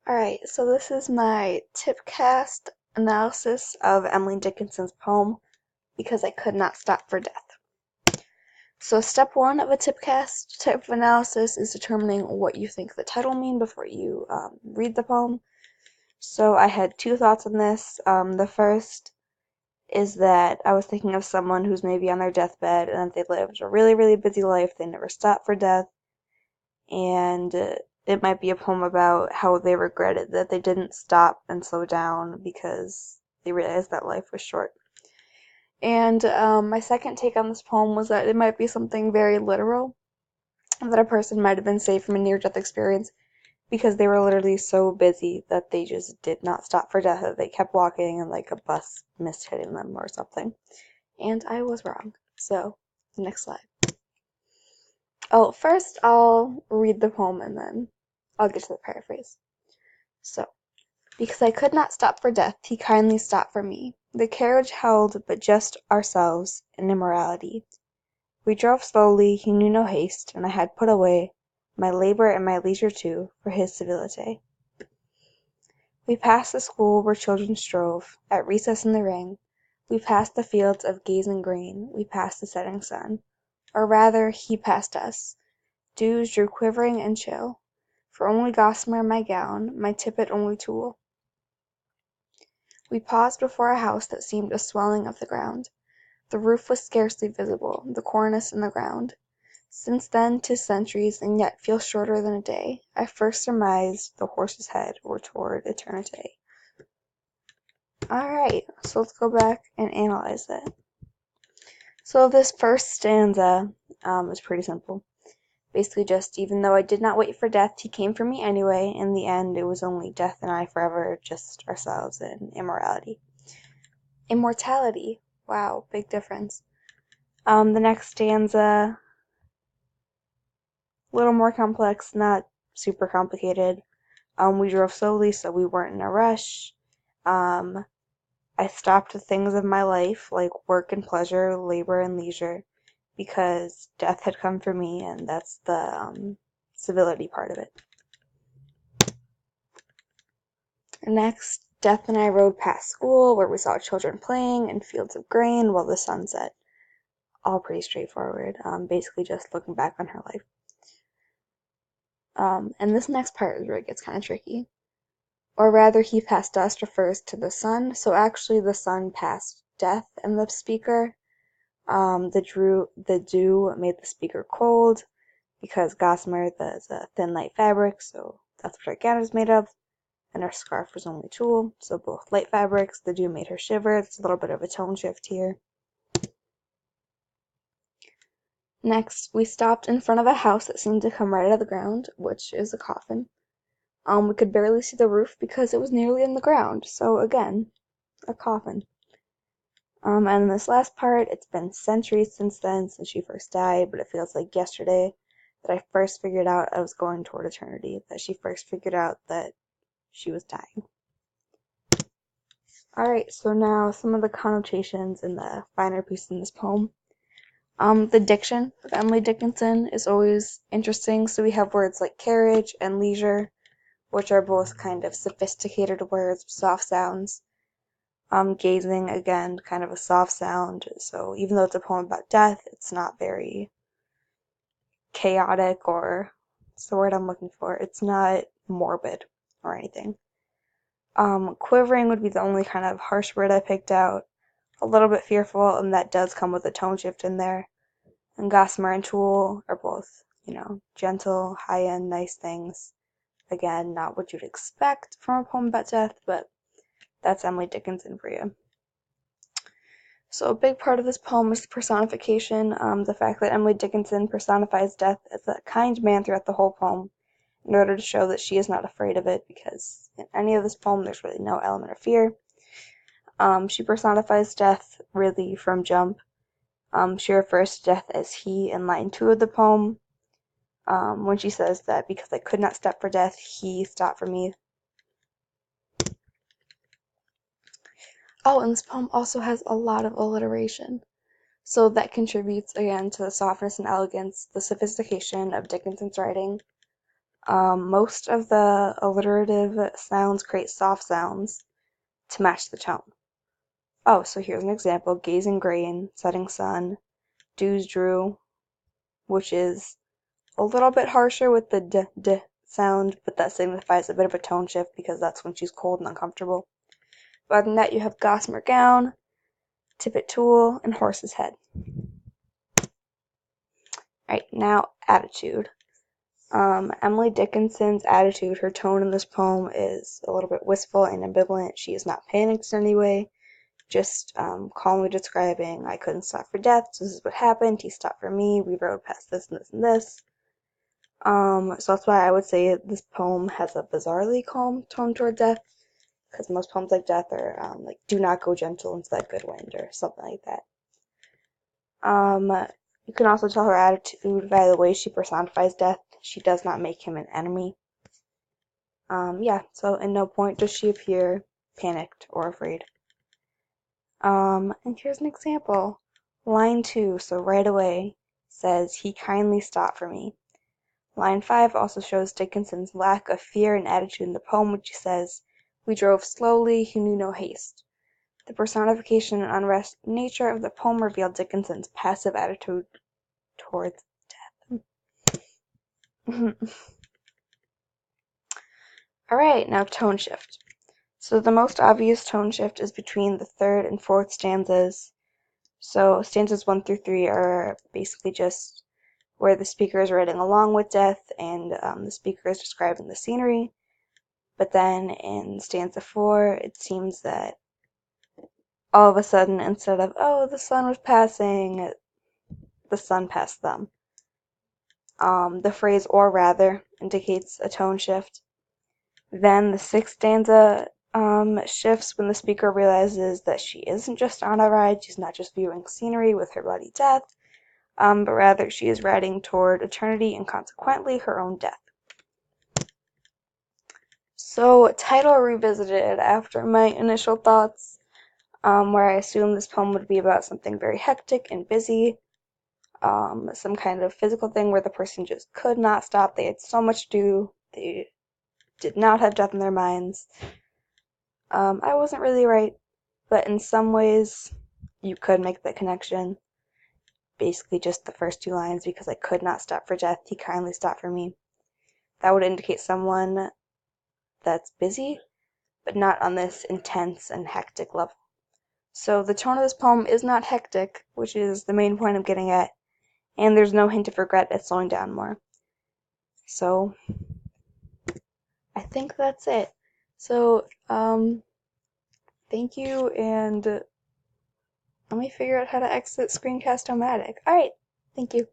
Alright, so this is my tipcast analysis of Emily Dickinson's poem, Because I Could Not Stop for Death. So step one of a tipcast type of analysis is determining what you think the title means before you read the poem. So I had two thoughts on this. The first is that I was thinking of someone who's maybe on their deathbed and that they lived a really, really busy life. They never stopped for death. And it might be a poem about how they regretted that they didn't stop and slow down because they realized that life was short. And my second take on this poem was that it might be something very literal, that a person might have been saved from a near-death experience because they were literally so busy that they just did not stop for death, that they kept walking and like a bus missed hitting them or something. And I was wrong. So, next slide. Oh, first I'll read the poem and then I'll get to the paraphrase. So, because I could not stop for death, he kindly stopped for me. The carriage held but just ourselves and immorality. We drove slowly, he knew no haste, and I had put away my labour and my leisure too, for his civility. We passed the school where children strove, at recess in the ring. We passed the fields of gazing grain, we passed the setting sun. Or rather, he passed us. Dews drew quivering and chill, for only gossamer my gown, my tippet only tulle. We paused before a house that seemed a swelling of the ground. The roof was scarcely visible, the cornice in the ground. Since then 'tis centuries, and yet feels shorter than a day. I first surmised the horse's head were toward eternity. Alright, so let's go back and analyze that. So this first stanza is pretty simple. Basically just, even though I did not wait for death, he came for me anyway. In the end, it was only death and I forever, just ourselves and immorality. Immortality. Wow, big difference. The next stanza, a little more complex, not super complicated. We drove slowly, so we weren't in a rush. I stopped the things of my life, like work and pleasure, labor and leisure, because death had come for me, and that's the civility part of it. Next, Death and I rode past school, where we saw children playing in fields of grain while the sun set. All pretty straightforward, basically just looking back on her life. And this next part is where it gets kind of tricky. Or rather, he passed dust refers to the sun, so actually the sun passed death in the speaker. The dew made the speaker cold, because gossamer is a thin light fabric, so that's what her gown is made of, and her scarf was only tulle, so both light fabrics. The dew made her shiver. It's a little bit of a tone shift here. Next, we stopped in front of a house that seemed to come right out of the ground, which is a coffin. We could barely see the roof because it was nearly in the ground, so again, a coffin. And in this last part, it's been centuries since then, since she first died, but it feels like yesterday that I first figured out I was going toward eternity, that she first figured out that she was dying. Alright, so now some of the connotations and the finer pieces in this poem. The diction of Emily Dickinson is always interesting, so we have words like carriage and leisure, which are both kind of sophisticated words with soft sounds. Gazing, again, kind of a soft sound, so even though it's a poem about death, it's not very chaotic, or what's the word I'm looking for? It's not morbid or anything. Quivering would be the only kind of harsh word I picked out. A little bit fearful, and that does come with a tone shift in there. And gossamer and tulle are both, gentle, high-end, nice things. Again, not what you'd expect from a poem about death, but that's Emily Dickinson for you. So a big part of this poem is the personification, the fact that Emily Dickinson personifies death as a kind man throughout the whole poem, in order to show that she is not afraid of it, because in any of this poem there's really no element of fear. She personifies death really from jump. She refers to death as he in line 2 of the poem, when she says that because I could not stop for death, he stopped for me. Oh, and this poem also has a lot of alliteration, so that contributes again to the softness and elegance, the sophistication of Dickinson's writing. Most of the alliterative sounds create soft sounds to match the tone. Oh, so here's an example. Gazing grain, setting sun, dews drew, which is a little bit harsher with the d sound, but that signifies a bit of a tone shift because that's when she's cold and uncomfortable. But other than that, you have gossamer gown, tippet tulle, and horse's head. Alright, now attitude. Emily Dickinson's attitude, her tone in this poem is a little bit wistful and ambivalent. She is not panicked in any way, just calmly describing, I couldn't stop for death, so this is what happened, he stopped for me, we rode past this and this and this. So that's why I would say this poem has a bizarrely calm tone toward death, because most poems like death are like, do not go gentle into that good wind, or something like that. You can also tell her attitude by the way she personifies death. She does not make him an enemy. Yeah, so in no point does she appear panicked or afraid. And here's an example. Line 2, so right away, says, he kindly stopped for me. Line 5 also shows Dickinson's lack of fear and attitude in the poem, which says, we drove slowly, he knew no haste. The personification and unrest nature of the poem revealed Dickinson's passive attitude towards death. Alright, now tone shift. So the most obvious tone shift is between the third and fourth stanzas. So stanzas 1 through 3 are basically just where the speaker is writing along with death and the speaker is describing the scenery. But then in stanza 4, it seems that all of a sudden, instead of, oh, the sun was passing, the sun passed them. The phrase or rather indicates a tone shift. Then the sixth stanza shifts when the speaker realizes that she isn't just on a ride, she's not just viewing scenery with her bloody death, but rather she is riding toward eternity and consequently her own death. So, title revisited after my initial thoughts, where I assumed this poem would be about something very hectic and busy, some kind of physical thing where the person just could not stop. They had so much to do. They did not have death in their minds. I wasn't really right, but in some ways you could make the connection. Basically just the first two lines, because I could not stop for death, he kindly stopped for me. That would indicate someone that's busy, but not on this intense and hectic level. So the tone of this poem is not hectic, which is the main point I'm getting at, and there's no hint of regret at slowing down more. So I think that's it. So, thank you, and let me figure out how to exit Screencast-O-Matic. Alright, thank you.